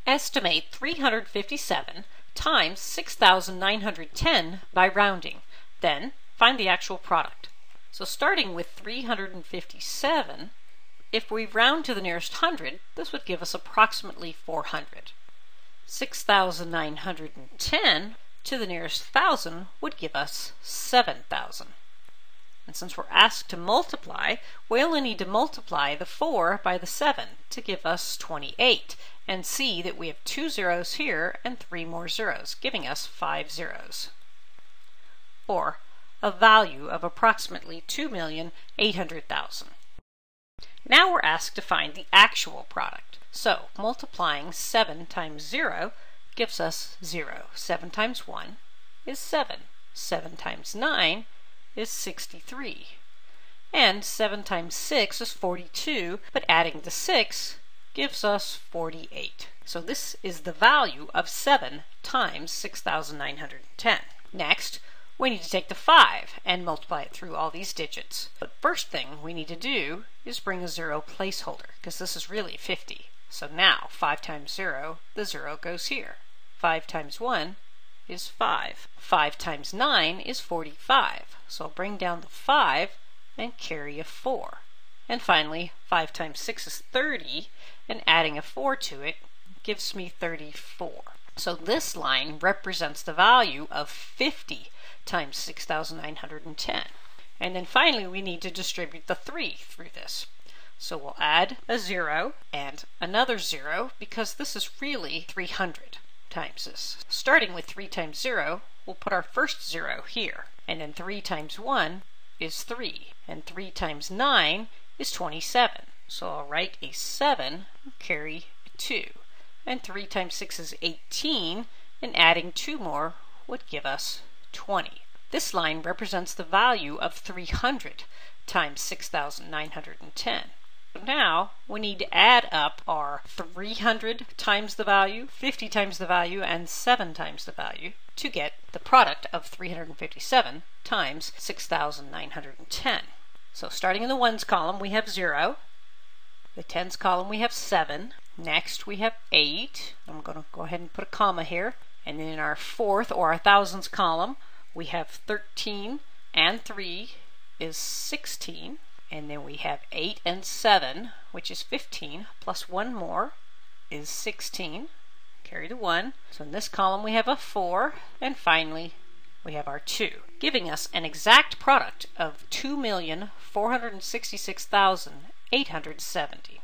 Estimate 357 times 6,910 by rounding. Then find the actual product. So starting with 357, if we round to the nearest hundred, this would give us approximately 400. 6,910 to the nearest thousand would give us 7,000. And since we're asked to multiply, we only need to multiply the 4 by the 7 to give us 28, and see that we have 2 zeros here and 3 more zeros, giving us 5 zeros, or a value of approximately 2,800,000. Now we're asked to find the actual product. So multiplying 7 times 0 gives us 0. 7 times 1 is 7. 7 times 9 is 63. And 7 times 6 is 42, but adding the 6 gives us 48. So this is the value of 7 times 6,910. Next, we need to take the 5 and multiply it through all these digits. But first thing we need to do is bring a 0 placeholder, because this is really 50. So now 5 times 0, the 0 goes here. 5 times 1 is 5. 5 times 9 is 45. So I'll bring down the 5 and carry a 4. And finally, 5 times 6 is 30, and adding a 4 to it gives me 34. So this line represents the value of 50 times 6,910. And then finally, we need to distribute the 3 through this. So we'll add a 0 and another 0, because this is really 300 times this. Starting with 3 times 0, we'll put our first 0 here. And then 3 times 1 is 3. And 3 times 9 is 27. So I'll write a 7, carry a 2. And 3 times 6 is 18, and adding 2 more would give us 20. This line represents the value of 300 times 6,910. Now we need to add up our 300 times the value, 50 times the value, and 7 times the value to get the product of 357 times 6,910. So starting in the ones column, we have 0. The tens column, we have 7. Next, we have 8. I'm going to go ahead and put a comma here. And then in our fourth, or our thousands column, we have 13, and 3 is 16. And then we have 8 and 7, which is 15, plus 1 more is 16. Carry the 1. So in this column we have a 4, and finally we have our 2, giving us an exact product of 2,466,870.